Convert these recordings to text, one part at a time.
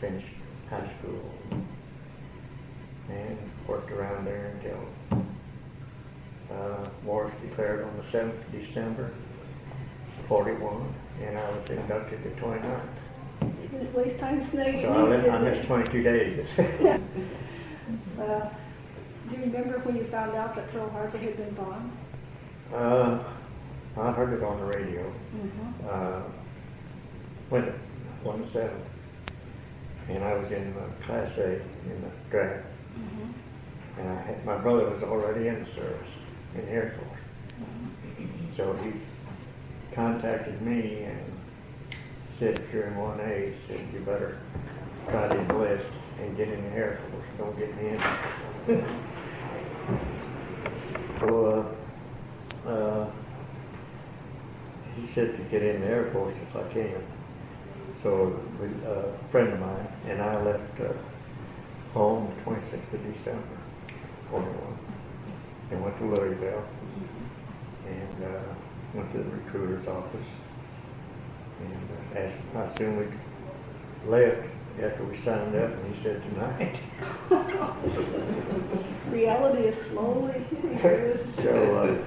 finished high school and worked around there until war was declared on the 7th of December, 41, and I was inducted the 29th. You didn't waste time snake. So I missed 22 days. Do you remember when you found out that Pearl Harbor had been bombed? I heard it on the radio. When it, on the 7th. And I was in Class A in the draft. And my brother was already in the service, in the Air Force. So he contacted me and said, if you're in 1A, he said, you better try to enlist and get in the Air Force. Don't get me in. So he said to get in the Air Force if I can. So a friend of mine and I left home the 26th of December, 41, and went to Louisville and went to the recruiter's office and asked how soon we left after we signed up, and he said tonight. Reality is slowly hitting you. So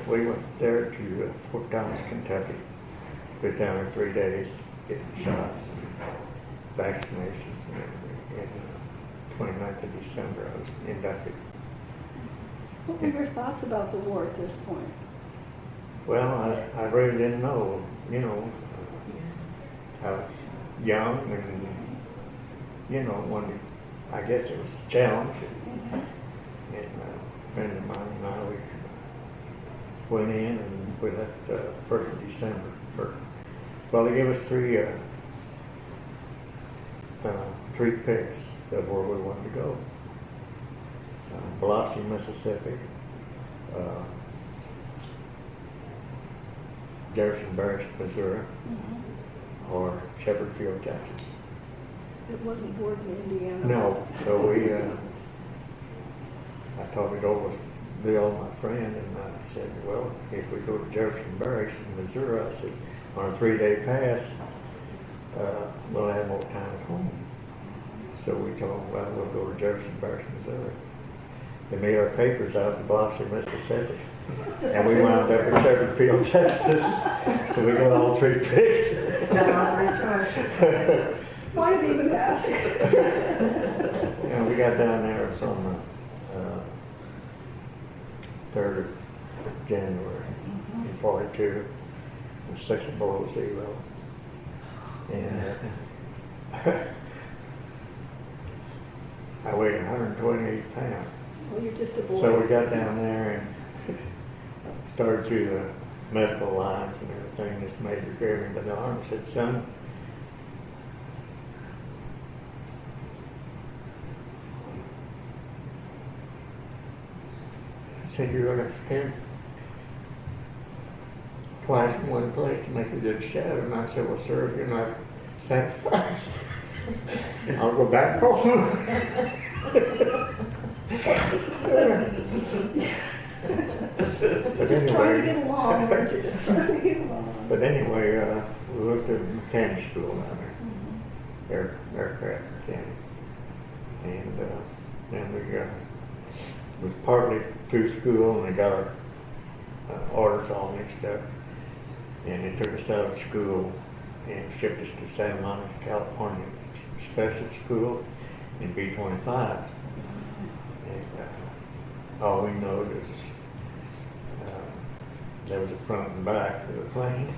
we went there to Fort Thomas, Kentucky. We was down there 3 days getting shots, vaccinations, and everything. And 29th of December I was inducted. What were your thoughts about the war at this point? Well, I really didn't know, you know. I was young and, you know, I guess it was a challenge. And a friend of mine and I, we went in and we left 1st of December. Well, they gave us three picks of where we wanted to go. Biloxi, Mississippi, Jefferson Barracks, Missouri, or Shepherd Field, Texas. It wasn't Borden, Indiana. No, so I talked it over with Bill, my friend, and I said, well, if we go to Jefferson Barracks in Missouri, I said, on a 3-day pass, we'll have more time at home. So we told them, well, we'll go to Jefferson Barracks, Missouri. They made our papers out in Biloxi, Mississippi. And we wound up in Shepherd Field, Texas. So we got all 3 picks. Got all 3 choices. Why did they even ask? And we got down there on the 3rd of January in 42, and 6 below 0. And I weighed 128 pounds. Well, you're just a boy. So we got down there and started through the medical lines and everything. This Major grabbed me by the arm and said, son, I said, you're going to spend twice in one place to make a good shadow. And I said, well, sir, if you're not satisfied, I'll go back home. But Just trying to anyway, get along, weren't you? Just trying to get along. but anyway, we looked at mechanic school down there, aircraft mechanic, and then we was partly through school, and they got our orders all mixed up, and they took us out of school and shipped us to Santa Monica, California, special school in B-25. And all we know is there was a front and back of the plane.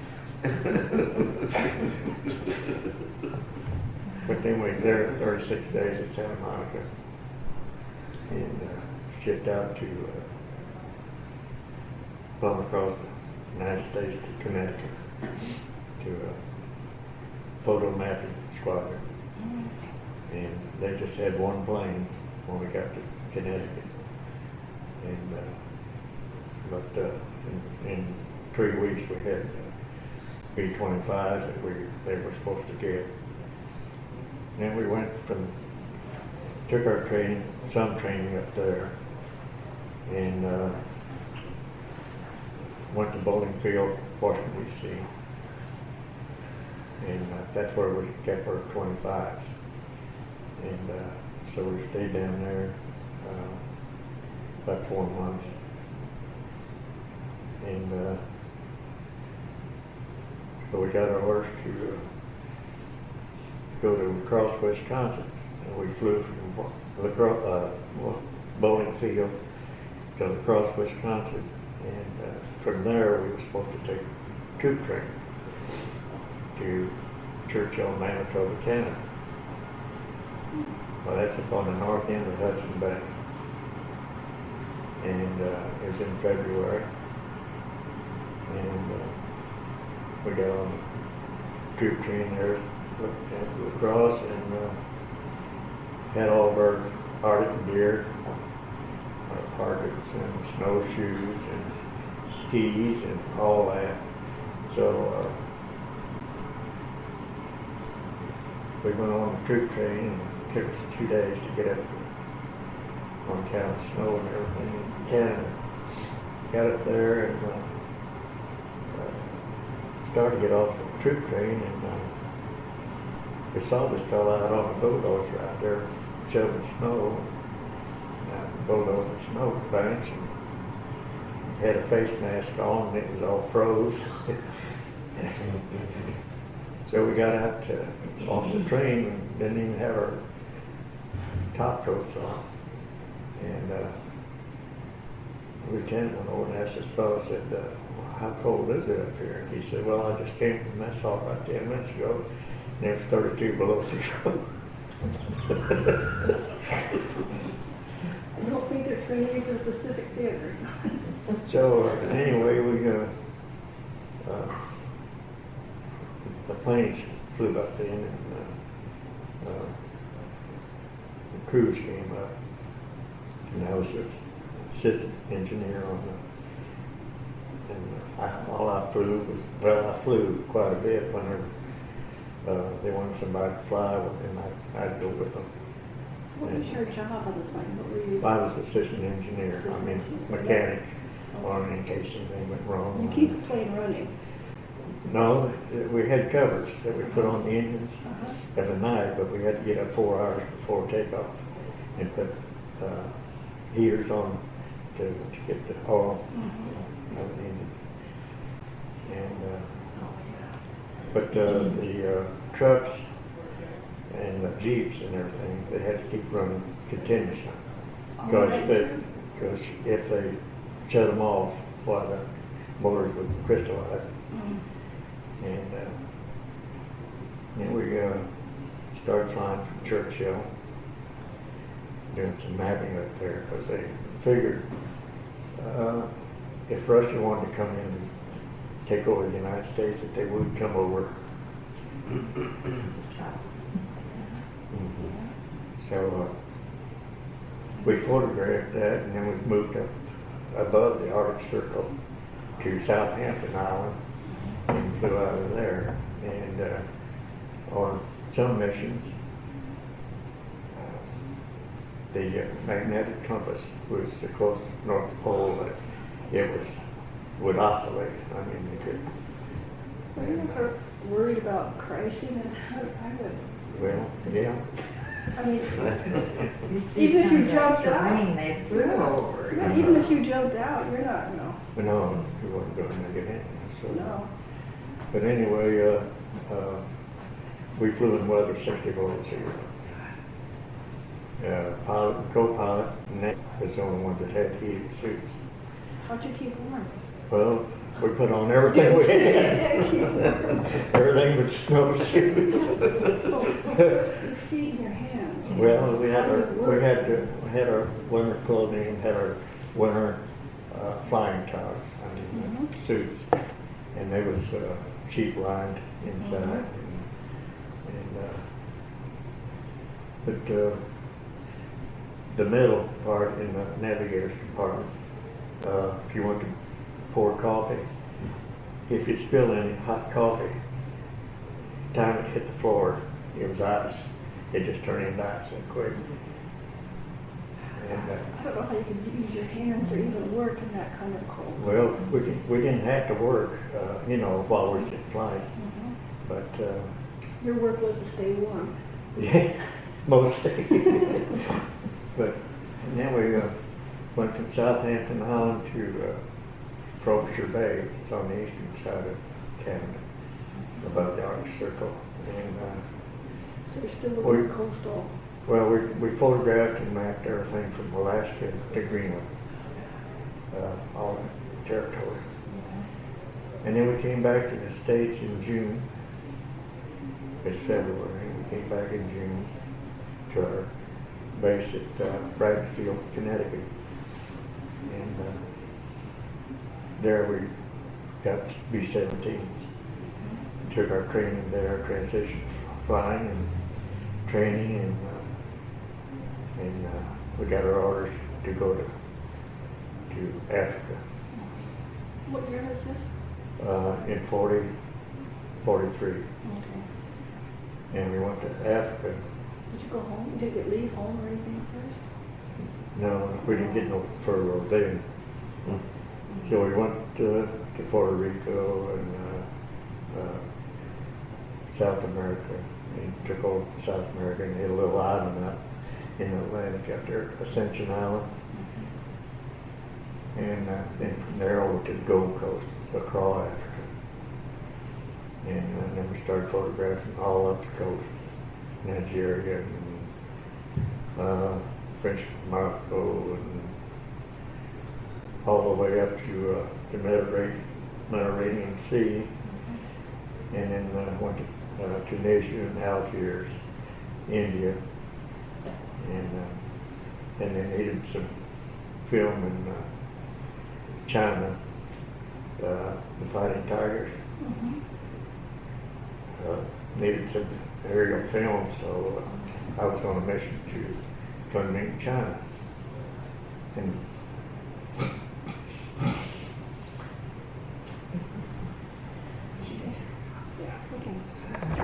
But then we was there 36 days at Santa Monica and shipped out to plumb across the United States to Connecticut to a photomapping squadron. And they just had one plane when we got to Connecticut. And but in 3 weeks we had B-25s that they were supposed to get. And then we went took our training, some training up there, and went to Bowling Field, Washington, D.C. And that's where we kept our 25s. And so we stayed down there about 4 months. And so we got our orders to go to La Crosse, Wisconsin. And we flew from Bowling Field to La Crosse, Wisconsin. And from there we were supposed to take a troop train to Churchill, Manitoba, Canada. Well, that's up on the north end of Hudson Bay. And it was in February. And we got on the troop train there at La Crosse and had all of our Arctic gear, our parkas and snowshoes and skis and all that. So we went on the troop train and it took us 2 days to get up on account of snow and everything in Canada. Got up there and started to get off the troop train and we saw this fellow out on the bulldozer out there shoveling snow, bulldozing snow banks, and had a face mask on and it was all froze. So we got out off the train and didn't even have our top coats on. And the lieutenant went over and asked this fellow, said, how cold is it up here? And he said, well, I just came from mess hall about 10 minutes ago, and it was 32 below 0. I don't think they're training for the Pacific Theater. So anyway, the planes flew up in and the crews came up. And I was the assistant engineer on all I flew was, well, I flew quite a bit when they wanted somebody to fly and I'd go with them. What was your job on the plane? What were you? I was assistant engineer, I mean mechanic, on in case anything went wrong. You keep the plane running. No, we had covers that we put on the engines every night, but we had to get up 4 hours before takeoff and put heaters on to get the oil out of the engine. And but the trucks and the Jeeps and everything, they had to keep running continuously because if they shut them off, while the motors would crystallize. And then we started flying from Churchill, doing some mapping up there because they figured if Russia wanted to come in and take over the United States, that they would come over. So we photographed that, and then we moved up above the Arctic Circle to Southampton Island and flew out of there. And on some missions, the magnetic compass was the closest North Pole that it would oscillate. I mean, it could. Were you ever worried about crashing? I would. Well, yeah. I mean, You'd see even if you some jumped out. terrain, they flew over. Yeah, even if you jumped out, you're not, No, we wasn't going to get in. So. no. But anyway, we flew in weather 60 below 0. Pilot and co-pilot, and that was the only ones that had heated suits. How'd you keep warm? Well, we put on everything we had. Everything but snowshoes. Your feet and your hands. Well, we had our winter clothing and had our winter flying towers, suits, and they was sheet lined inside. But the middle part in the navigator's compartment, if you want to pour coffee, if you spill any hot coffee, the time it hit the floor, it was ice. It just turned into ice so quick. And, I don't know how you can use your hands or even work in that kind of cold. well, we didn't have to work, while we were in flight, but Your work was to stay warm. yeah, mostly. But, and then we went from Southampton on to Frobisher Bay. It's on the eastern side of Canada, above the Arctic Circle. And So you're still We- looking coastal. well, we photographed and mapped everything from Alaska to Greenland, all the territory. And then we came back to the States in June. It's February. We came back in June to our base at Bradfield, Connecticut. And there we got B-17s. Took our training there, transition flying and training, and we got our orders to go to Africa What year was this? in 43. Okay. And we went to Africa. Did you go home? Did you leave home or anything first? No, we didn't get no furlough then. So we went to Puerto Rico and South America, and took over to South America and hit a little island out in the Atlantic out there, Ascension Island. And then from there over to the Gold Coast, across Africa. And then we started photographing all up the coast, Nigeria and French Morocco, and all the way up to the Mediterranean Sea. And then went to Tunisia and Algiers, India, and then needed some film in China, the Fighting Tigers. Needed some aerial film, so I was on a mission to try to meet China. And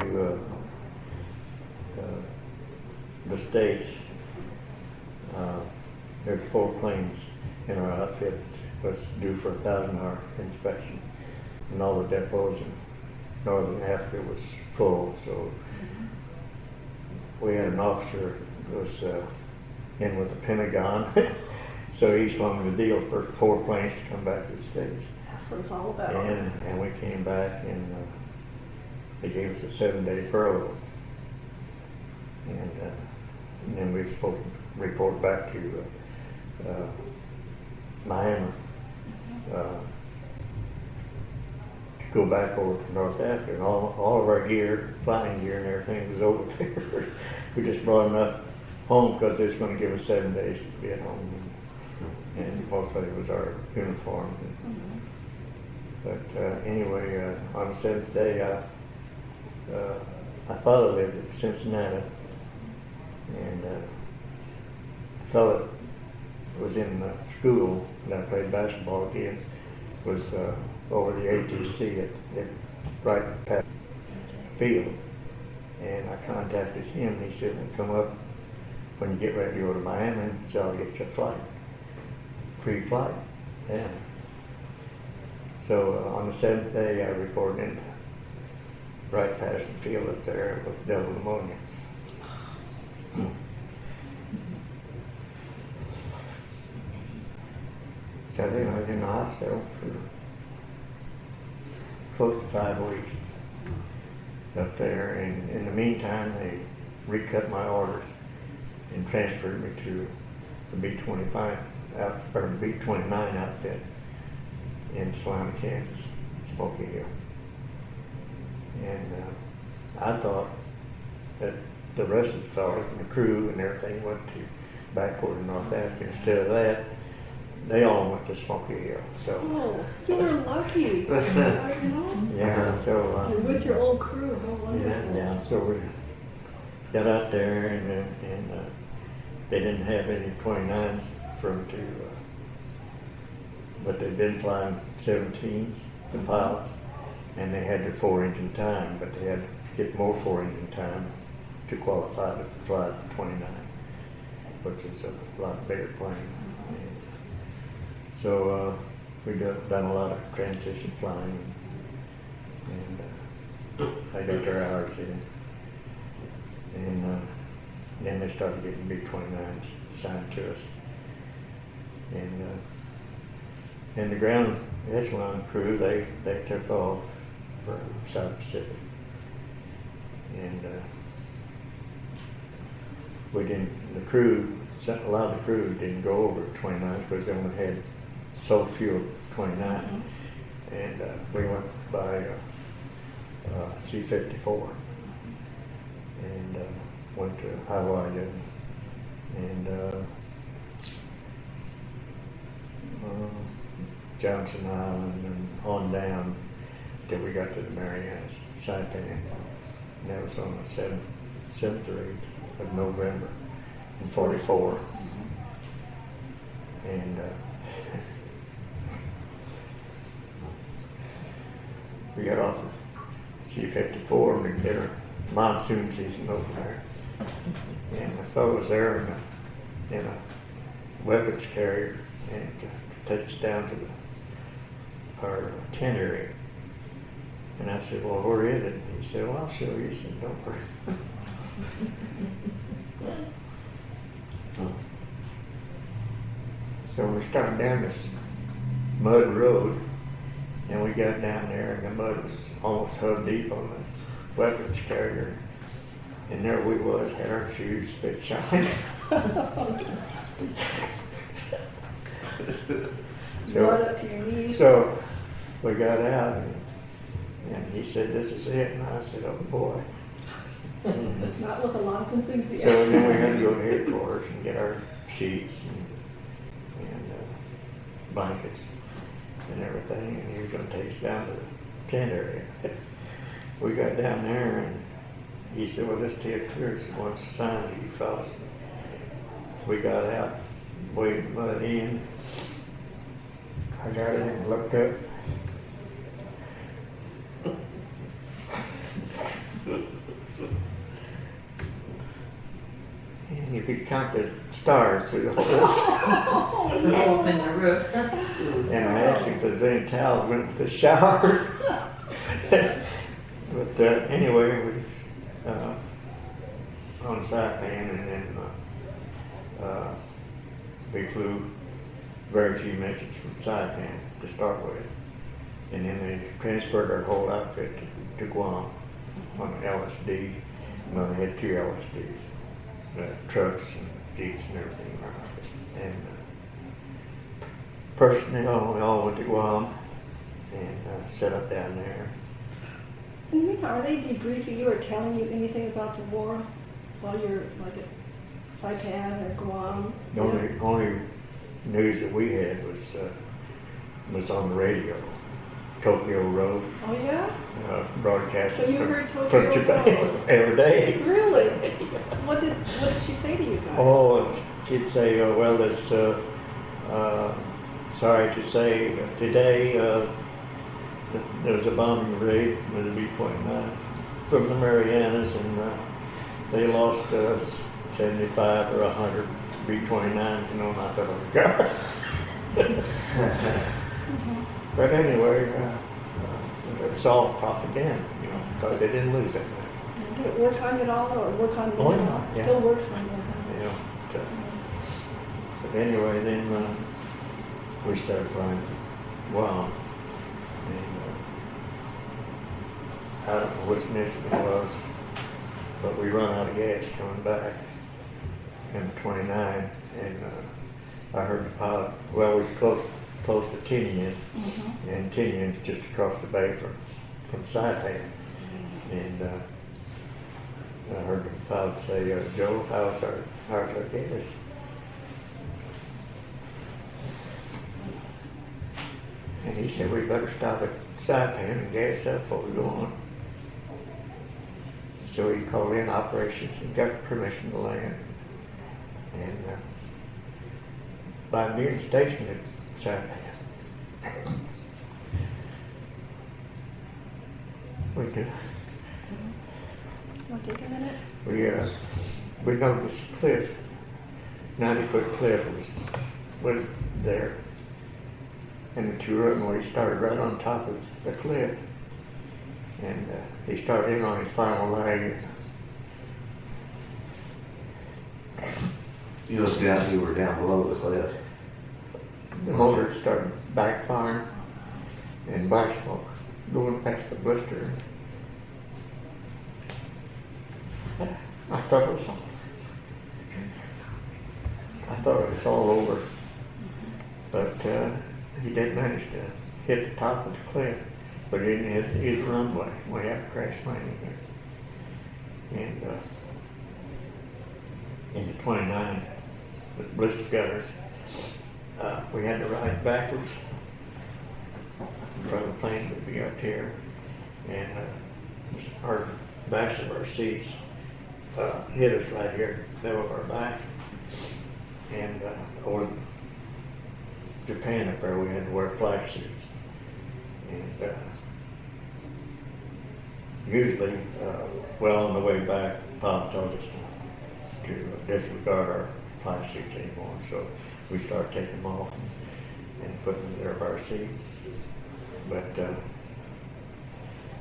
to the States, there's 4 planes in our outfit was due for a 1,000-hour inspection, and all the depots in northern Africa was full. So we had an officer who was in with the Pentagon, so he swung the deal for 4 planes to come back to the States. That's what it's all about. And we came back, and they gave us a 7-day furlough, and then we were supposed to report back to Miami. To go back over to North Africa, and all of our gear, flying gear and everything was over there. We just brought enough home because they was going to give us 7 days to be at home, and mostly it was our uniform. But anyway, on the 7th day, my father lived in Cincinnati, and a fellow was in school that I played basketball against, was over the ATC at right past field, and I contacted him, and he said, come up when you get ready to go to Miami, so I'll get you a flight, free flight. Yeah. So on the 7th day, I reported in right past the field up there with double pneumonia. So then I was in the hospital for close to 5 weeks up there, and in the meantime they recut my orders and transferred me to the B-25 or the B-29 outfit in Salina, Kansas, Smoky Hill. And I thought that the rest of the fellows and the crew and everything went to backward in North Africa. Instead of that, they all went to Smoky Hill. So Oh, you were lucky. You know? yeah, so You're with your old crew. How wonderful. yeah. So we got out there, and they didn't have any 29s for them to, but they'd been flying 17s, the pilots, and they had their 4-engine time, but they had to get more 4-engine time to qualify to fly the 29, which is a lot bigger plane. And so we done a lot of transition flying, and I got their hours in. And then they started getting B-29s assigned to us. And the ground echelon crew, they took off for South Pacific. And we didn't, a lot of the crew didn't go over 29s because they only had so few 29. And we went by C-54 and went to Hawaii and Johnson Island and on down till we got to the Marianas, Saipan. And that was on the 7th or 8th of November in 44. And we got off of C-54 and we did our monsoon season over there. And the fellow was there in a weapons carrier and take us down to our tent area. And I said, well, where is it? And he said, well, I'll show you. He said, don't worry. So we started down this mud road, and we got down there, and the mud was almost hub deep on the weapons carrier. And there we was, had our shoes spit shine. Mud up to your knees. So we got out, and he said, this is it. And I said, oh boy. Not with a lot of enthusiasm. So then we had to go to headquarters and get our sheets and blankets and everything, and he was going to take us down to the tent area. We got down there, and he said, well, this tent clearance wants to sign to you fellas. We got out, waded mud in. I got in and looked up. And you could count the stars through the holes. Holes in the roof. And I asked him if there's any towels went to the shower. But anyway, we on Saipan, and then we flew very few minutes from Saipan to start with. And then they transferred our whole outfit to Guam on an LSD. Well, they had 2 LSDs, trucks and jeeps and everything. And personnel, we all went to Guam and set up down there. Are they debriefing you or telling you anything about the war while you're like at Saipan or Guam? The only news that we had was on the radio. Tokyo Road. Oh yeah? Broadcasting So you from, heard Tokyo from Japan Road? every day. Really? What did she say to you guys? Oh, she'd say, well, it's sorry to say, today there was a bombing raid with a B-29 from the Marianas, and they lost 75 or 100 B-29s, and I thought, oh God. But anyway, it was all propaganda, because they didn't lose it. Did it work on you at all, or work on you Oh, at all? yeah. Still works on you. But anyway, then we started flying to Guam. And I don't know which mission it was, but we run out of gas coming back in the 29, and I heard the pilot, well, we was close to Tinian, and Tinian's just across the bay from Saipan. And I heard the pilot say, Joe, how's our gas? And he said, we better stop at Saipan and gas up before we go on. So he called in operations and got permission to land. And by near the station at Saipan, we do. Want to take a minute? We noticed this cliff, 90-foot cliff was there. And the 2 runways started right on top of the cliff. And he started in on his final leg. You were down below the cliff. The motor started backfiring and black smoke going past the blister. I thought it was all over, but he did manage to hit the top of the cliff, but he didn't hit either runway. We had a crash landing there. And in the 29 with blister gutters, we had to ride backwards for the plane would be up here, and our backs of our seats hit us right here, middle of our back, and over Japan up there we had to wear flag suits, and usually, well on the way back, Pop told us to disregard our flag suits anymore, so we started taking them off and putting them there of our seat. But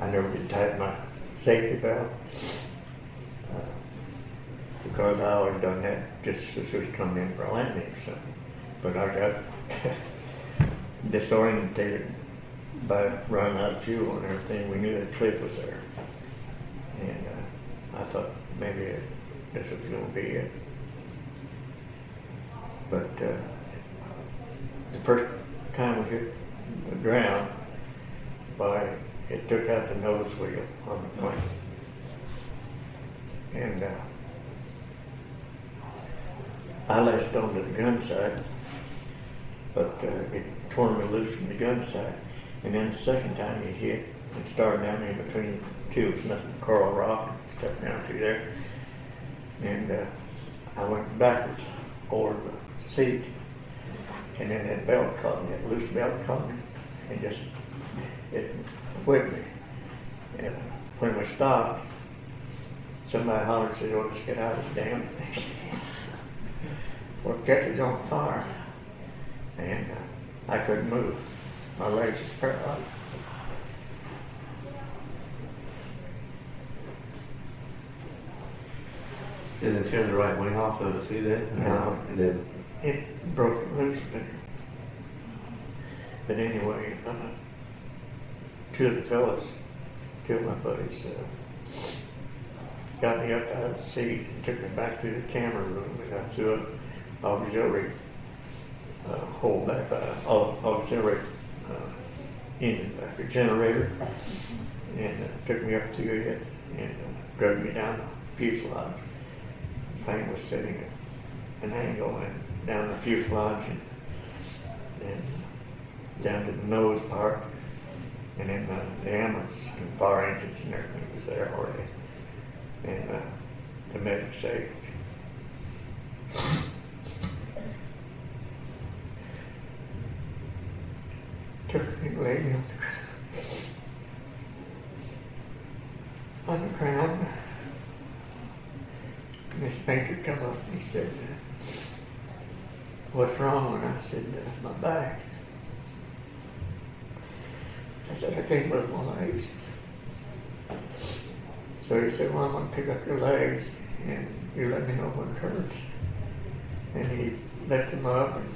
I never did tighten my safety belt because I always done that just as we was coming in for a landing or something. But I got disoriented by running out of fuel and everything. We knew the cliff was there, and I thought maybe this was going to be it. But the first time we hit the ground, it took out the nose wheel on the plane. And I lashed onto the gun sight, but it tore me loose from the gun sight. And then the second time it hit, it started down in between two. It was nothing but coral rock and stuff down through there. And I went backwards over the seat, and then that belt caught me, that loose belt caught me, and just, it whipped me. And when we stopped, somebody hollered and said, "Oh, let's get out of this damn thing." Well, it kept us on fire, and I couldn't move. My legs was paralyzed. Did it turn the right wing off though to see that? No. It didn't. It broke it loose, but anyway, two of the fellas, two of my buddies, got me up out of the seat and took me back through the Cameroon. We got to an auxiliary hold back, auxiliary engine back, a generator, and took me up through it and drug me down the fuselage. The plane was sitting at an angle and down the fuselage and down to the nose part, and then the ambulance and fire engines and everything was there already, and the medic saved. Took me and laid me on the ground. And this painter come up and he said, "What's wrong?" And I said, "My back." I said, "I can't move my legs." So he said, "Well, I'm going to pick up your legs and you let me know when it hurts." And he lifted them up and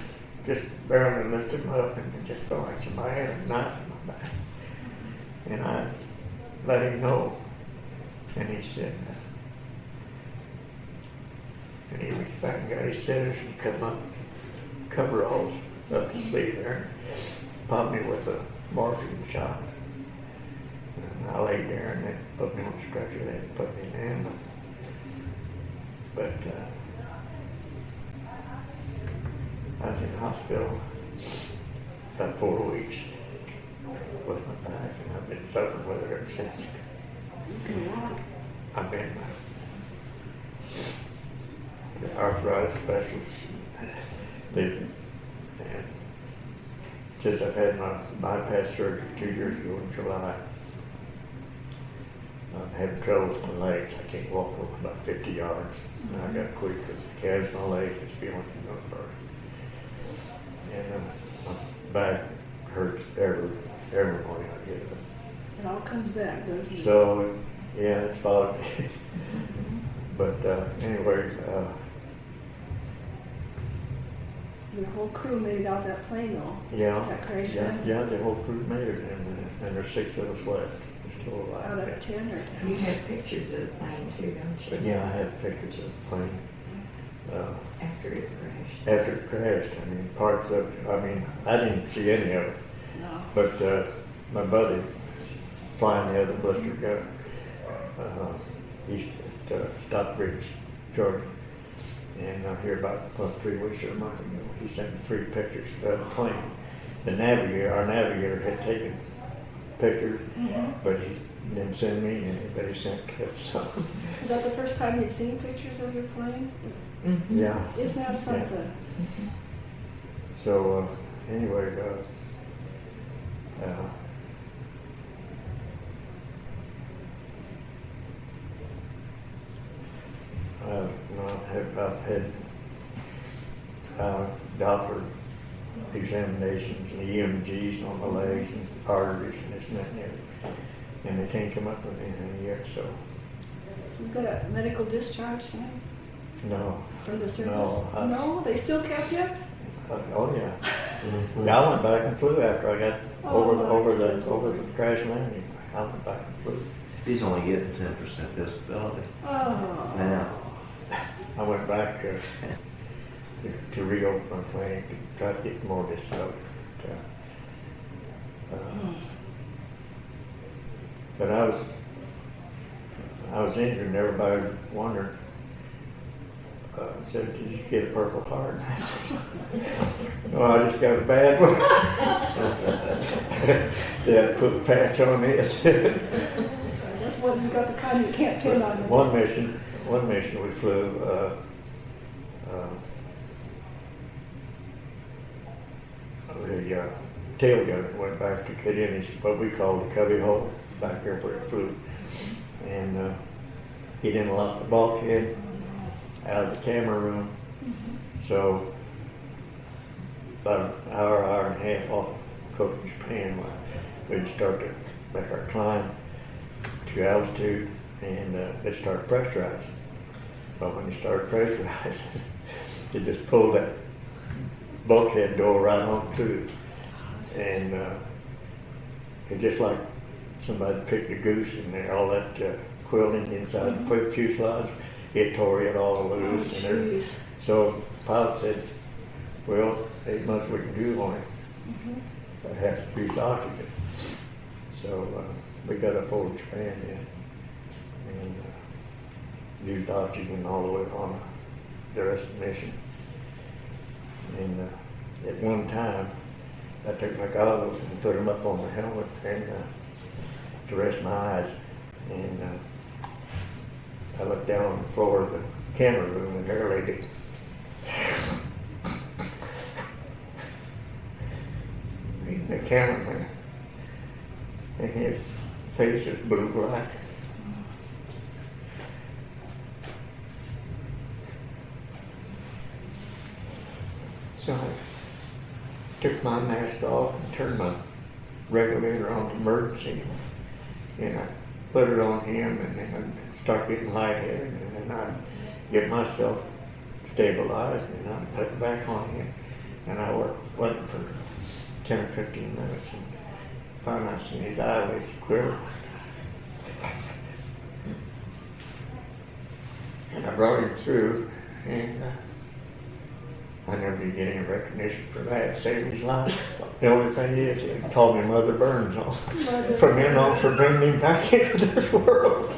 just barely lifted them up, and it just felt like somebody had a knife in my back. And I let him know, and he said, and he reached back and got his scissors and cut my coveralls up the sleeve there, popped me with a morphine shot. And I laid there, and they put me on a stretcher. They put me in the ambulance. But I was in the hospital about 4 weeks with my back, and I've been suffering with it ever since. I've been the arthritis specialist. And since I've had my bypass surgery 2 years ago in July, I'm having trouble with my legs. I can't walk over about 50 yards. And I got to quit because the calves of my legs is the only thing going first. And my back hurts every morning I get up. It all comes back, doesn't it? So, yeah, it's followed me. But anyway, Your whole crew made it out that plane though. Yeah, That crash yeah, land? yeah, the whole crew made it, and there's 6 of us left, still alive. Out of 10 or 10? You have pictures of the plane too, don't But you? yeah, I have pictures of the plane. After it crashed. After it crashed, I mean, parts of it, I mean, I didn't see any of it, No. but my buddy flying the other blister gun, he's at Stockbridge, Georgia. And here about 3 weeks or a month ago, he sent me 3 pictures of the plane. Our navigator had taken pictures, but he didn't send me any, but he sent clips. Is that the first time you'd seen pictures of your plane? Mm-hmm. Yeah. Isn't that something? So anyway, I've had doctor examinations and EMGs on my legs and arteries and this and that and everything. And they can't come up with anything yet, so So you've got a medical discharge now no. from the service? No, No, they still kept you? Oh yeah. Yeah, I went back and flew after I got over the crash landing. I went back and flew. He's only getting 10% disability Oh. now. I went back to reopen my plane to try to get more disability. But I was injured and everybody wondered, said, did you get a Purple Heart? I said, no, I just got a bad one. Yeah, put a patch on it. That's what you got, the kind you can't pin on. One mission we flew, the tail gunner went back to get in what we call the cubby hole back there where it flew. And he didn't lock the bulkhead out of the camera room. So about an hour and a half off Coach Japan, we'd start to make our climb to altitude, and it started pressurizing. But when it started pressurizing, it just pulled that bulkhead door right on through. And it's just like somebody picked a goose in there, all that quilting inside the fuselage, it tore it all loose. Oh, And jeez. so the pilot said, well, ain't much we can do on it. I have to use oxygen. So we got up over Japan then and used oxygen all the way on the rest of the mission. And at one time, I took my goggles and put them up on the helmet and to rest my eyes. And I looked down on the floor of the camera room, and there lay the cameraman, and his face is blue black. So I took my mask off and turned my regulator on to emergency, and I put it on him, and then I'd start getting lightheaded, and then I'd get myself stabilized, and I'd put it back on him, and I went for 10 or 15 minutes, and finally I seen his eyelids quiver. And I brought him through, and I never did get any recognition for that, saved his life. The only thing is, he called me Mother Burns from then on for bringing him back into this world.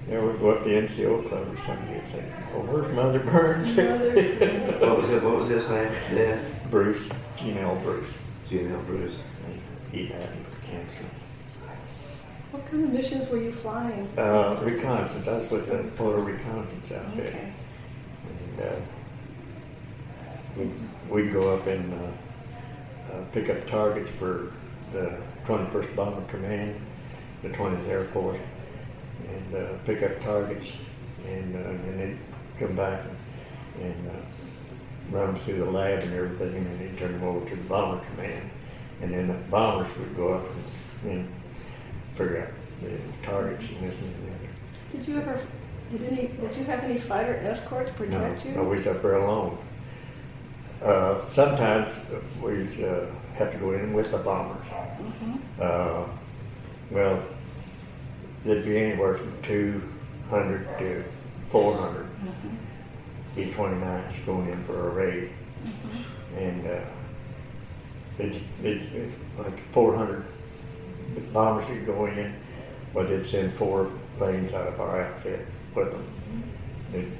There we go up the NCO club or something and say, oh, where's Mother Burns? What was his name? Yeah. Bruce, Bruce. Gmail Bruce. He died of cancer. What kind of missions were you flying? Reconnaissance. I was with the photo reconnaissance outfit. Okay. And we'd go up and pick up targets for the 21st Bomber Command, the 20th Air Force, and pick up targets, and they'd come back and run them through the lab and everything, and then they'd turn them over to the Bomber Command, and then the bombers would go up and figure out the targets and this and that. Did you ever Did you have any fighter escort to protect you? No, we was up there alone. Sometimes we have to go in with the bombers. Well, there'd be anywhere from 200 to 400 B-29s going in for a raid. And it's like 400 bombers that go in, but they'd send 4 planes out of our outfit with them. They'd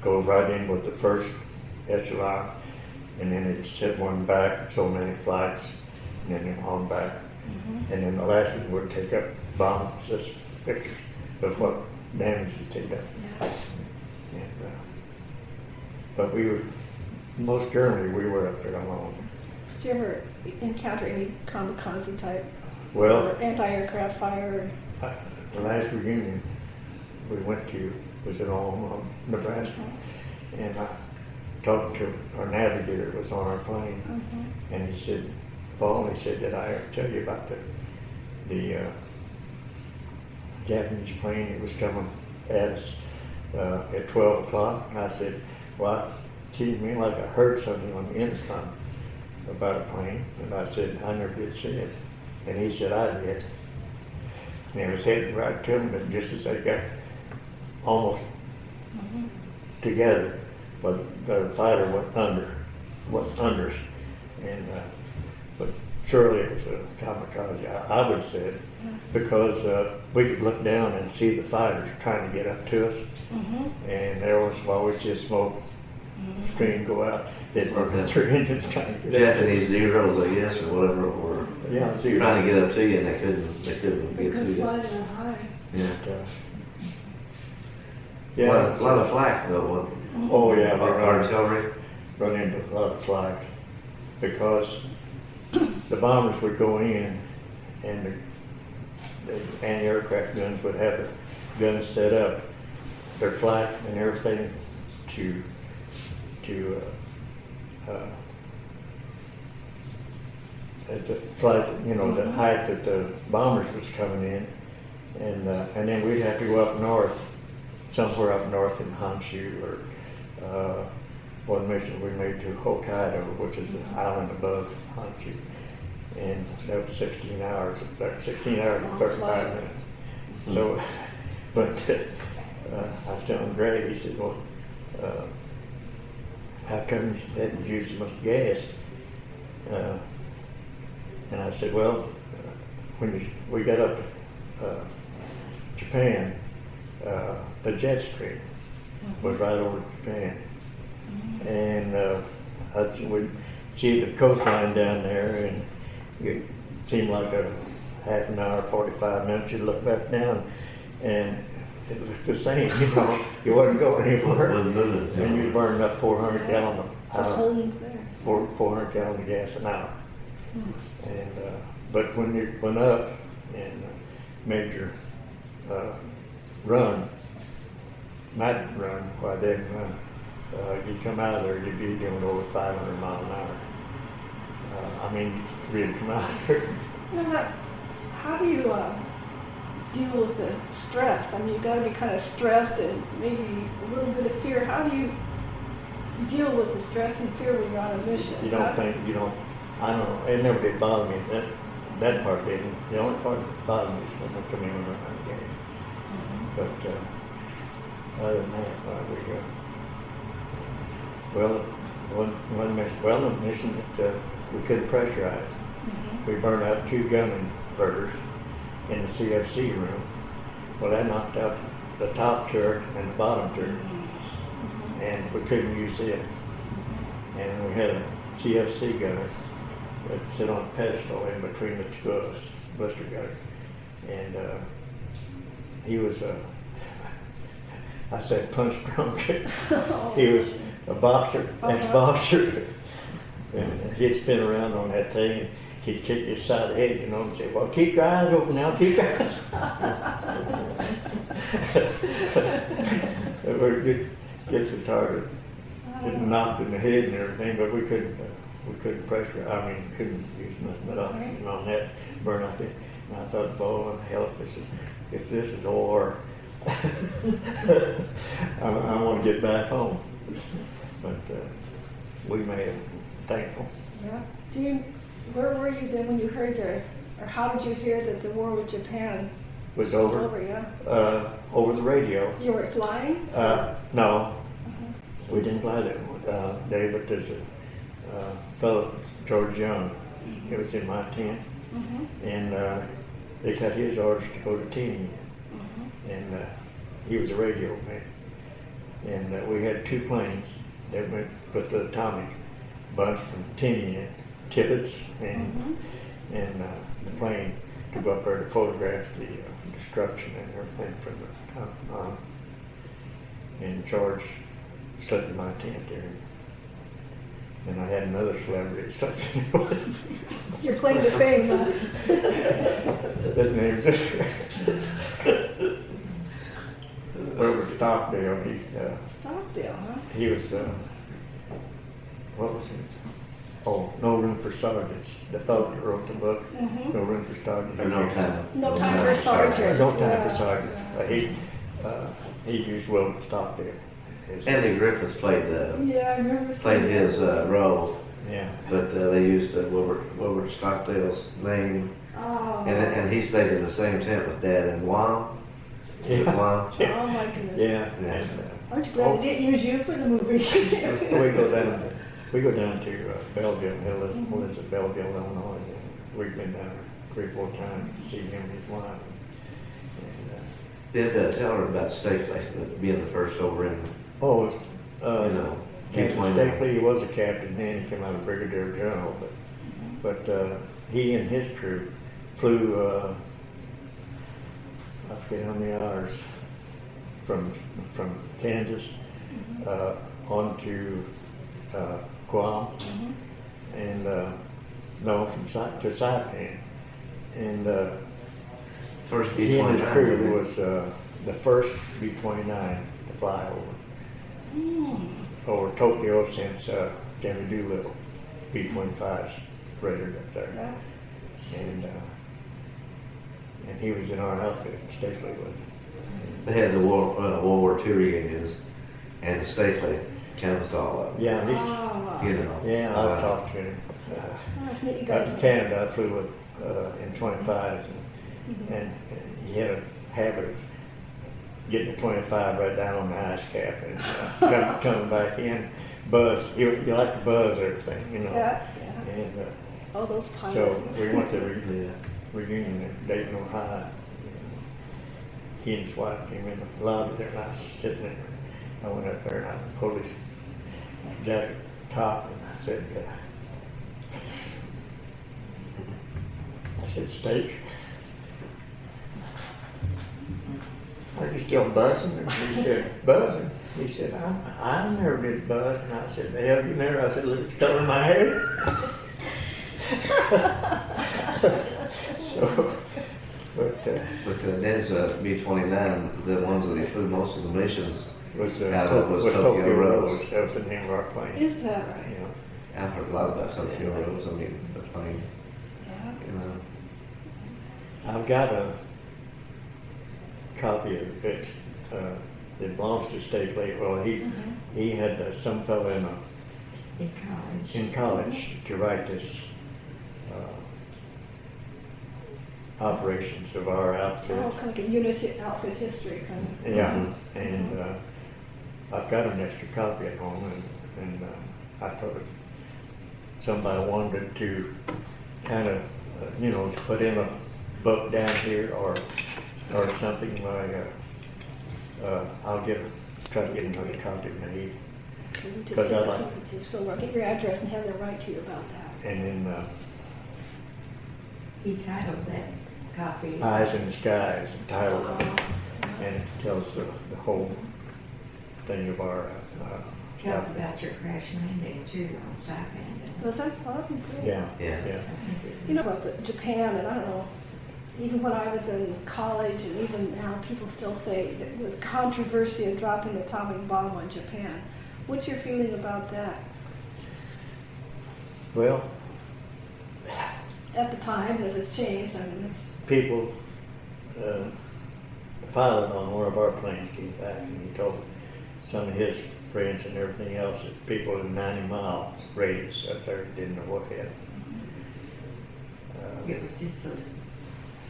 go right in with the first echelon, and then they'd send one back, so many flights, and then on back. And then the last one would take up bombs, just pictures of what damage they take up. And, but most generally we were up there alone. Did you ever encounter any kamikaze type Well, or anti-aircraft fire? the last reunion we went to was in Omaha, Nebraska, and I talked to our navigator was on our plane, and he said, Paul, he said, did I ever tell you about the Japanese plane that was coming at us at 12 o'clock? And I said, well, it seemed to me like I heard something on the intercom about a plane, and I said, I never did see it. And he said, I did. And it was heading right to them, but just as they got almost together, but the fighter went under us. And, but surely it was a kamikaze, I would say it, because we could look down and see the fighters trying to get up to us, and there was always just smoke stream go out. They'd work their engines trying to get up. Japanese zeros, I guess, or whatever, were Zero. trying to get up to you, and they couldn't They get to couldn't you. fly that high. Yeah. Yeah. A lot of flak though. Oh yeah, we Artillery. run into a lot of flak because the bombers would go in and the anti-aircraft guns would have the guns set up, their flak and everything to at the flight, the height that the bombers was coming in, and then we'd have to go up north, somewhere up north in Honshu, or one mission we made to Hokkaido, which is an island above Honshu, and that was 16 hours and 35 minutes. So, but I was telling Greg, he said, well, how come you hadn't used so much gas? And I said, well, when we got up to Japan, the jet stream was right over Japan. And we'd see the coastline down there, and it seemed like a half an hour, 45 minutes. You'd look back down, and it looked the same, you wasn't going anywhere. And you burned up 400 gallons Just holding there. 400 gallons of gas an hour. And but when you went up and made your magic run, why they didn't run, you'd come out of there, you'd be doing over 500 miles an hour. I mean, you really come out of there. How do you deal with the stress? I mean, you've got to be kind of stressed and maybe a little bit of fear. How do you deal with the stress and fear when you're on a mission? I don't know, it never did bother me, that part didn't. The only part that bothered me is when they come in and run the game. But other than that, the mission that we couldn't pressurize. We burned out 2 gun inverters in the CFC room. Well, that knocked out the top turret and the bottom turret, and we couldn't use it. And we had a CFC gunner that sit on a pedestal in between the two of us, blister gunner, and he was I said punch drunk. He was a boxer, ex-boxer, and he'd spin around on that thing, and he'd kick his side of the head, and say, well, keep your eyes open now, keep your eyes open. So we get the target, getting knocked in the head and everything, but we couldn't couldn't use nothing but oxygen on that burn out there. And I thought, boy, hell, if this is war, I want to get back home. But we made it, thankful. Yeah. Where were you then when you heard or how did you hear that the war with Japan Was was over. over? Yeah. Over the radio. You were flying? No, we didn't fly there. David, there's a fellow, George Young. He was in my tent, and they got his orders to go to Tunisia, and he was a radio man. And we had 2 planes that went with the atomic bunch from Tunisia, Tippets, and the plane to go up there to photograph the destruction and everything from the and George slept in my tent there. And I had another celebrity slept in it. Your claim to fame, huh? His name's Robert Stockdale. Stockdale, huh? He was, what was it? Oh, No Room for Sergeants. The fellow that wrote the book, No Room for Sergeants. Or no time. No time for sergeants. No time Yeah. for sergeants. He used Wilbur Stockdale. Andy Griffith played Yeah, I remember played seeing his that. role, Yeah. but they used Wilbur Stockdale's name, Oh. and he stayed in the same tent with Dad in Guam. Yeah. Oh my goodness. Yeah. Yeah. And, Aren't you glad they didn't use you for the movie? we go down to Belleville, Elizabeth, Belleville, Illinois. And we've been down there 3 or 4 times to see him and his wife. And, Tell her about Stakely being the first over in, Captain B-29. Stakely, he was a captain then, he came out of brigadier general, but he and his crew flew, I forget how many hours, from Kansas on to Guam, and no, to Saipan, and first he and his B-29. crew was the first B-29 to fly over Tokyo since Jimmy Doolittle, B-25s raided up there. Yeah. And he was in our outfit, Stakely was. They had the World War II reunions, and Stakely canvassed all of them. Yeah, he's, Oh. You know. yeah, I've talked to him. Oh, that's neat, you Out guys. in Canada, I flew with, in 25s, and he had a habit of getting a 25 right down on the ice cap and coming back in, buzz. You like to buzz everything, you know. Yeah, yeah. And All those pilots. so we went to reunion at Dayton, Ohio. He and his wife came in the lobby there, and I was sitting there. I went up there and I pulled his jacket top, and I said, Steak, are you still buzzing? And he said, buzzing? He said, I never did buzz. And I said, the hell you never? I said, look at the color of my hair. So, but Ned's B-29, the ones that he flew most of the missions was out of was Tokyo Rose. That was the name of our plane. Is that right? You know. I've heard a lot about Tokyo Rose. I mean, the plane, Yeah. you know. I've got a copy of it. It belongs to Stakely. Well, he had some fellow in college to write this operations of our outfit. Oh, kind of like a unit outfit history kind of. Yeah, and I've got an extra copy at home, and I thought if somebody wanted to kind of, to put in a book down here or something like, I'll try to get another copy made. Because I like, So I'll get your address and have them write to you about that. and then He titled that copy. Eyes in the Sky is the title of it, Oh. and it tells the whole thing of our. Tells about your crash landing too on Saipan. Was that fun? Good. Yeah, Yeah. yeah. You know about Japan, and I don't know, even when I was in college and even now, people still say that the controversy of dropping the atomic bomb on Japan. What's your feeling about that? Well, At the time, and if it's changed, I mean, it's, people pilot on one of our planes came back and he told some of his friends and everything else that people in 90-mile radius up there didn't know what hit. It was just so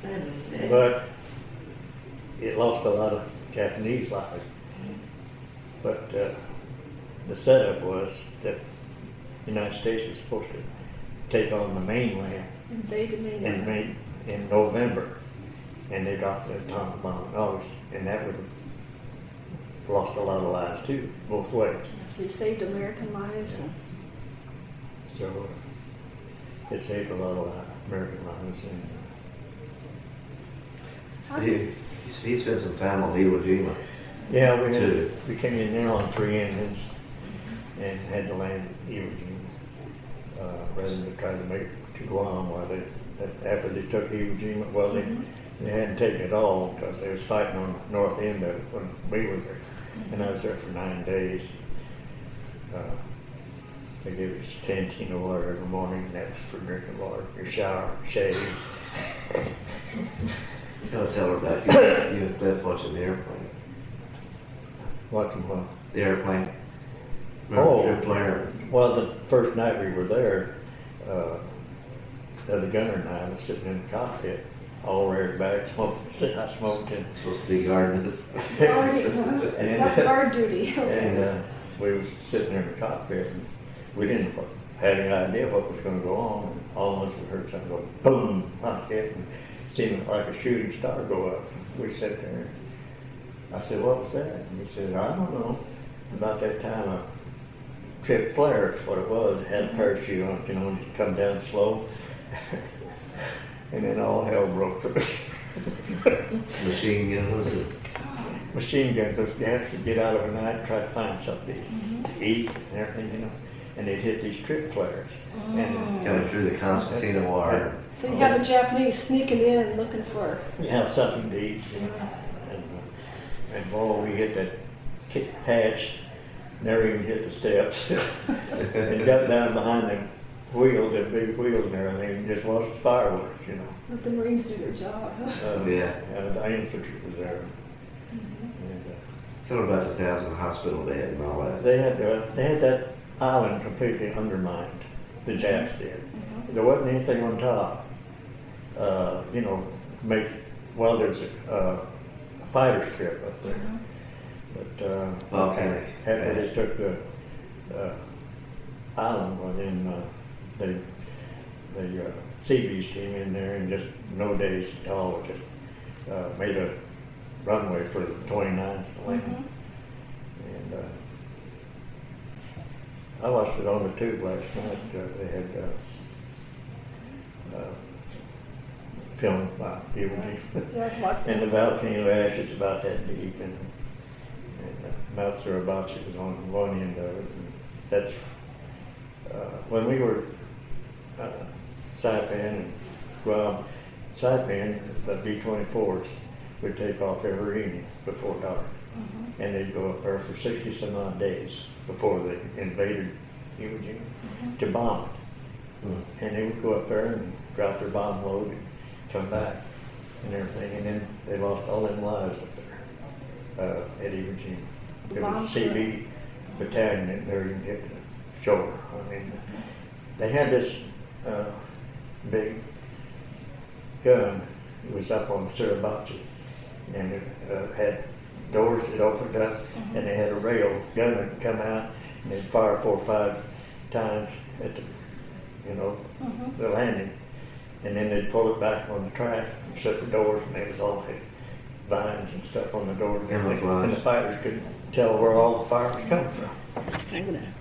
sudden that. But it lost a lot of Japanese lives. But the setup was that the United States was supposed to take on the mainland Invade the mainland. in November, and they dropped the atomic bomb in August, and that would have lost a lot of lives too, both ways. So you saved American lives. And So it saved a lot of American lives. And, how do you, He spent some time on Iwo Jima. yeah, Two. we came in there on 3 engines and had to land at Iwo Jima rather than try to make it to Guam. While after they took Iwo Jima, well, they hadn't taken it all because they was fighting on the north end of it when we were there. And I was there for 9 days. They gave us a canteen of water every morning, and that was for drinking water. Your shower, shave. You gotta tell her about you and Cliff watching the airplane. Watching what? The airplane. Oh. Good player. Well, the first night we were there, the other gunner and I was sitting in the cockpit, all reared back, smoking. I smoked and Supposed to be guarding that's guard duty. Okay. and we was sitting there in the cockpit, and we didn't have any idea what was going to go on. And all of us heard something go boom like that, and it seemed like a shooting star go up. We sat there. I said, "What was that?" And he said, "I don't know." About that time, a trip flare is what it was. It had a parachute on it, you know, and it come down slow. And then all hell broke loose. Machine guns. Machine guns, you have to get out of the night and try to find something to eat and everything, you know. And they'd hit these trip flares. And Coming through the Constantina Wire. So you have the Japanese sneaking in looking for. you have something to eat, you know. And boy, we hit that hatch, never even hit the steps. And got down behind the wheels, the big wheels and everything, and just watched the fireworks, you know. Let the Marines do their job. Yeah. And the infantry was there. And, Tell her about the 1,000 hospital bed and all that. they had that island completely undermined. The Japs did. There wasn't anything on top. You know, there's a fighter strip up there. But Volcanic. after they took the island, well then the Seabees came in there and just no days at all just made a runway for the 29th to land. And I watched it on the tube last night. They had filmed by Iwo Jima. Yes, watch And the that. volcano ash is about that deep, and Mount Suribachi was on one end of it. And that's when we were Saipan and Guam. Saipan, the B-24s would take off every evening before dark, and they'd go up there for 60 some odd days before they invaded Iwo Jima to bomb it. And they would go up there and drop their bomb load and come back and everything, and then they lost all them lives up there at Iwo Jima. There was a CB battalion that never even hit the shore. I mean, they had this big gun. It was up on Suribachi, and it had doors that opened up, and they had a rail gun that would come out, and they'd fire 4 or 5 times at the, the landing, and then they'd pull it back on the track and shut the doors, and there was all the vines and stuff on the doors, and the fighters couldn't tell where all the fire was coming from. I'm gonna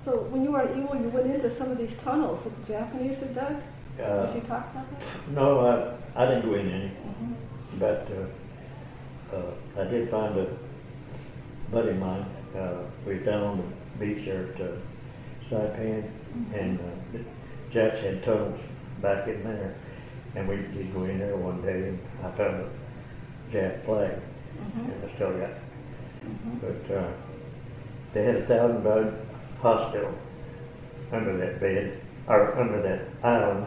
So when you were at Ewell, you went into some of these tunnels that the Japanese had dug? Did you talk about that? No, I didn't go in any, Mhm. but I did find a buddy of mine. We was down on the beach there at Saipan, and the Japs had tunnels back in there, and we did go in there one day, and I found a Jap flag, and I still got it. But they had a 1,000-bed hospital under that bed, or under that island,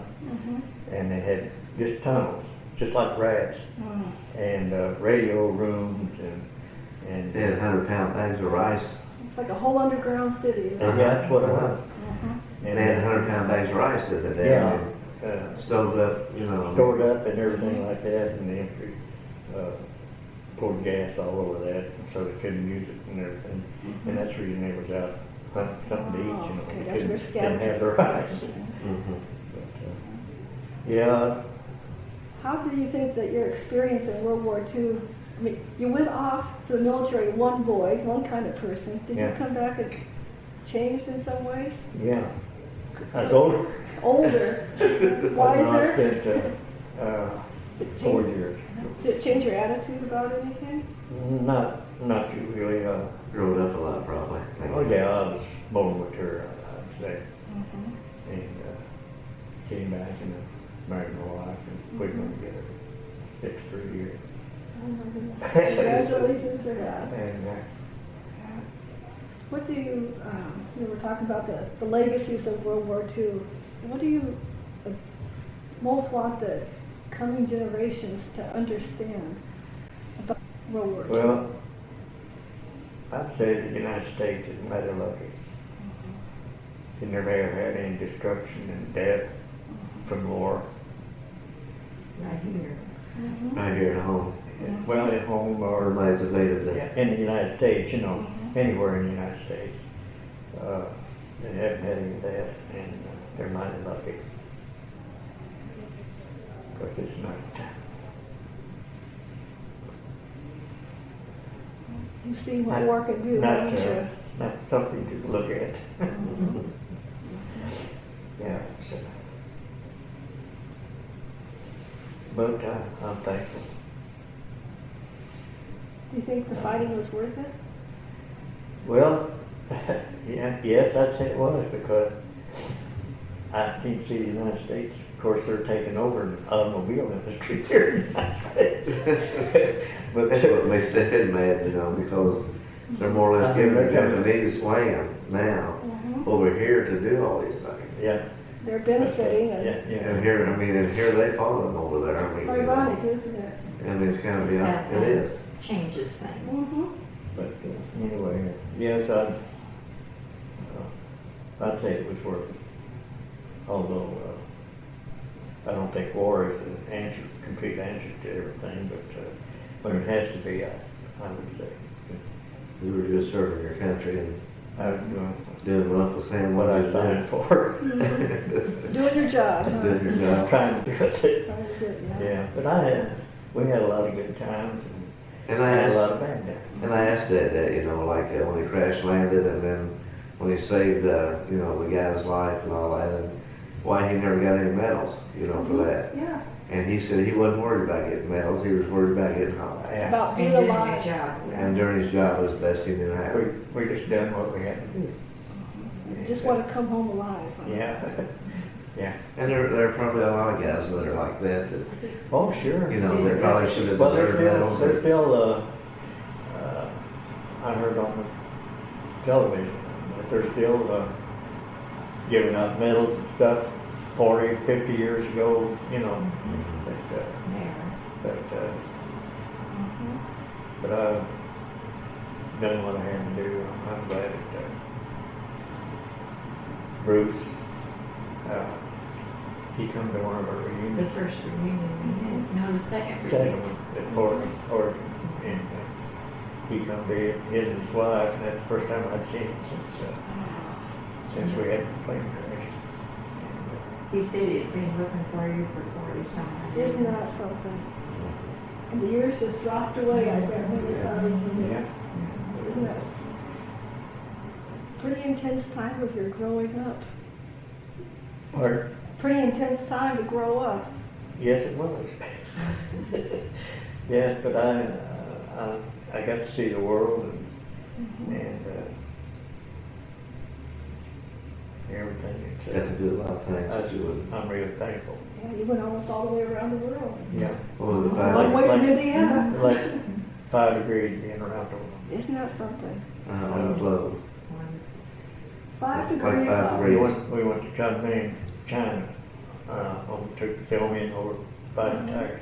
and they had just tunnels, just like rats, and radio rooms, and They had 100-pound bags of rice. It's like a whole underground city. and that's what it was. And they had 100-pound bags of rice that they Yeah. stowed up, you know. Stored up and everything like that, and they poured gas all over that, so they couldn't use it and everything. And that's the reason they was out hunting something to eat, you know. Okay, They that's where couldn't- didn't have their scavengers. rice. Mhm. But, yeah, How do you think that your experience in World War II, I mean, you went off to the military one boy, one kind of person. Did you Yeah. come back and changed in some ways? yeah. I was older. Older, I wiser? spent Did it 4 change- years. Did it change your attitude about anything? Not too really. Growed up a lot, probably. Oh yeah, I was more mature, I'd say. And came back and married my wife, and we've been together 63 years. Oh my goodness. Congratulations for that. And What do you, we were talking about the legacies of World War II. What do you most want the coming generations to understand about World War II? well, I'd say the United States is mighty lucky. It never ever had any destruction and death from war. Right here. Right here at home. Well, at home or Everybody's evaded that. in the United States, you know, anywhere in the United States. They haven't had any of that, and they're mighty lucky. Because it's not, You see what war can do, haven't you? not something to look at. Yeah. So. But I'm thankful. Do you think the fighting was worth it? Well, yes, I'd say it was, because I can see the United States, of course, they're taking over the automobile industry here in the United States. But That's what makes the head mad, you know, because they're more or less giving the Japanese land now over here to do all these things. yeah, They're benefiting and And here, I mean, and here they follow them over there. I mean, you know, ironic, isn't it? and it's kind of, yeah, That it is. changes things. but anyway, yes, I'd say it was worth it. Although I don't think war is an answer, complete answer to everything, but when it has to be, I would say You were just serving your country and I was doing what Uncle Sam what I wanted signed to for. Doing your job, huh? Doing your job. Trying to do it. Trying to do it, Yeah, but we had a lot of good times and And I had a lot asked, of bad times. and I asked that, you know, like when he crash landed and then when he saved, you know, the guy's life and all that, and why he never got any medals, you know, for that. Yeah, And he said he wasn't worried about getting medals, he was worried about getting home. Yeah. about And being doing your alive. job. And during his job was the best he knew how. We just done what we had to do. You just want to come home alive. Huh? Yeah, yeah. And there are probably a lot of guys that are like that, Oh, sure. you know, they probably should have Well, deserved medals. they're still, I heard on the television, that they're still giving out medals and stuff 40, 50 years ago, you know. But, Yeah. but I've done what I had to do. I'm glad that Bruce, he come to one of our The reunions. first reunion we had, no, the second Second reunion. one at Oregon, and he come to his and his wife, and that's the first time I'd seen him since we had the plane crash. He said he'd been looking for you for 40-some years. Isn't that something? And the years just dropped away, I bet, when we saw each other. Yeah. Isn't that? Pretty intense time of your growing up. Pardon? Pretty intense time to grow up. Yes, it was. Yes, but I got to see the world and everything. You have to do a lot of things that you would. I'm real thankful. Yeah, you went almost all the way around the world. Yeah. What was the One way fact? from Indiana. Like 5 degrees being around the world. Isn't that something? On the globe. 5 Like degrees. 5 out. degrees. We went to China, when we took the film in over fighting tires.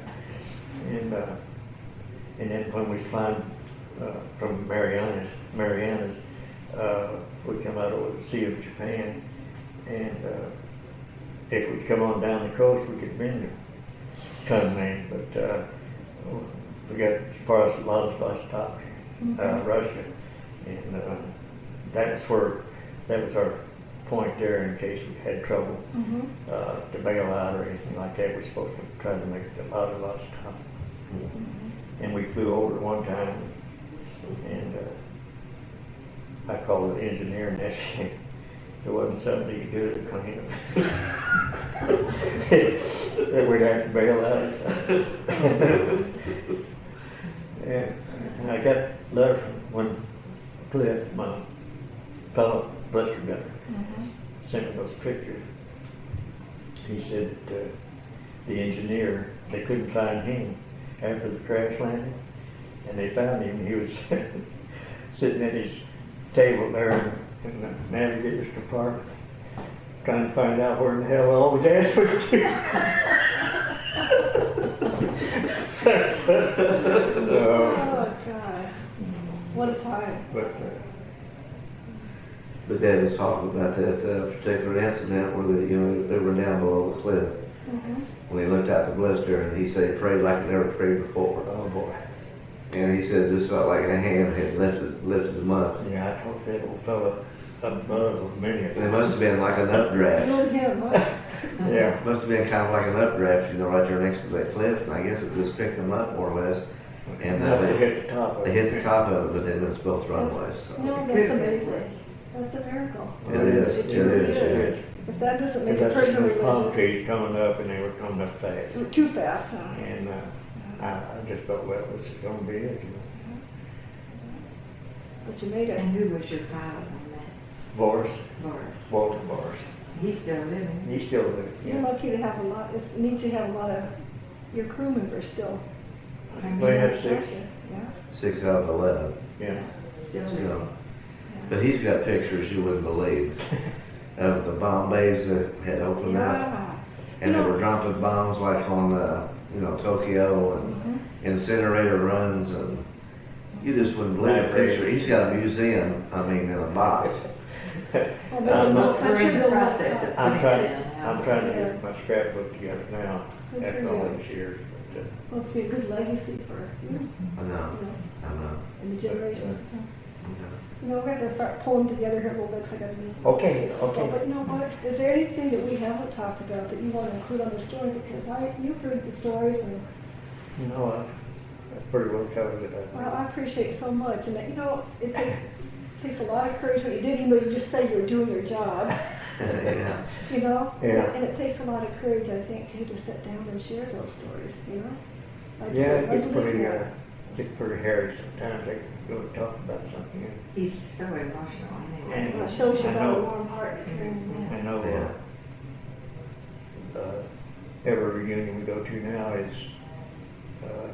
And then when we flying from Marianas, we come out over the Sea of Japan, and if we come on down the coast, we could bend the Kunming, but we got as far as Vladivostok, Russia, and that was our point there in case we had trouble to bail out or anything like that. We're supposed to try to make it to Vladivostok. And we flew over it one time, and I called the engineer and asked him if there wasn't something he could do to clean it. That we'd have to bail out. And I got a letter from one Cliff, my fellow blister gunner, sent me those pictures. He said that the engineer, they couldn't find him after the crash landing, and they found him. He was sitting at his table there in the navigator's compartment, trying to find out where in the hell all the gas was. Oh, God. What a time. But Dad was talking about that particular incident where they were down below the cliff. When he looked out the blister, and he said he prayed like he never prayed before. Oh boy. And he said just felt like a hand had lifted him up. Yeah, I told that old fella above many of And it must have been like an updraft. Killed him, huh? Yeah. It must have been kind of like an updraft, right there next to that cliff. And I guess it just picked them up more or less. And They hit the top of they it. hit the top of it, but then it's both runways. So. No, that's amazing. That's a miracle. It is. It is. If that doesn't make They a got person some palm religious, trees coming up, and they were coming up fast. too fast, huh? And I just thought, well, this is going to be it. You know. But you made it. And who was your pilot on that? Boris, Boris? Walter Boris. He's still living. He's still living. You're lucky to have a lot, it needs you to have a lot of your crew members still. We had 6. Yeah. 6 out of 11. Yeah. Still You living. know. But he's got pictures you wouldn't believe of the bomb bays that had opened up. Yeah. And they were dropping bombs like on, Tokyo and incinerator runs, and you just wouldn't believe the picture. He's got a museum, in a box. Well, I'm not- We're in the process of I'm putting it in. I'm trying to get my scrapbook together now Good for after all you. these years. But, Well, it's be a good legacy for you, I know, I know. and the generations to come. I know. You know, we're going to start pulling together here a little bit, 'cause I got to meet. Okay, So, okay. but you know what? Is there anything that we haven't talked about that you want to include on the story? Because you've heard the stories, and No, I pretty well covered it. well, I appreciate so much. And you know, it takes a lot of courage what you did, even though you just say you're doing your job. Yeah. You know, Yeah. and it takes a lot of courage, I think, too, to sit down and share those stories. You know. Yeah, it I gets believe pretty, that. gets pretty hairy sometimes. They go and talk about something. He's so emotional anyway. Well, it shows you I about a know. warm heart. I know Yeah. every reunion we go to now is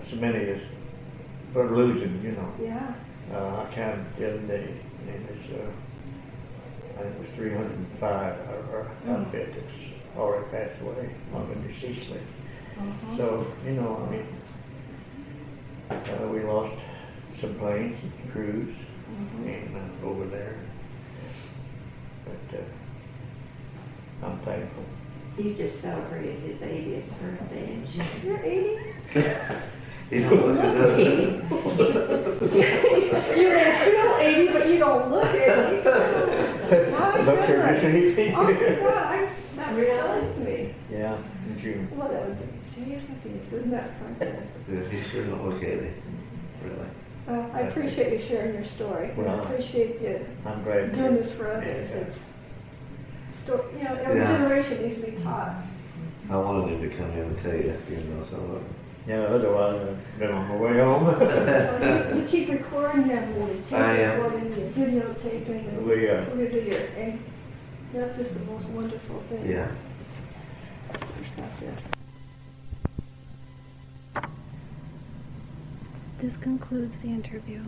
so many is we're losing, you know. Yeah. I counted the other day, and it's I think it was 305 our outfit that's already passed away on the deceased list. So we lost some planes and crews and over there, but I'm thankful. He just celebrated his 80th birthday in June. You're 80? He's looking at us. You may feel 80, but you don't look 80. My Look here, goodness. Miss 80. Oh, my God. That realized me. Yeah, in June. Well, that would be, geez, isn't that something? He sure don't look at it, really. I appreciate you sharing your story. And I Well, appreciate you I'm glad. doing this for others. Yeah. It's, every Yeah. generation needs to be taught. I wanted him to come in and tell you, some of it. Yeah, otherwise I've been on my way home. You keep recording them, you tape I am. recording, you videotaping, and We, we're gonna do your, and that's just the most wonderful thing. Yeah. Stop this. This concludes the interview.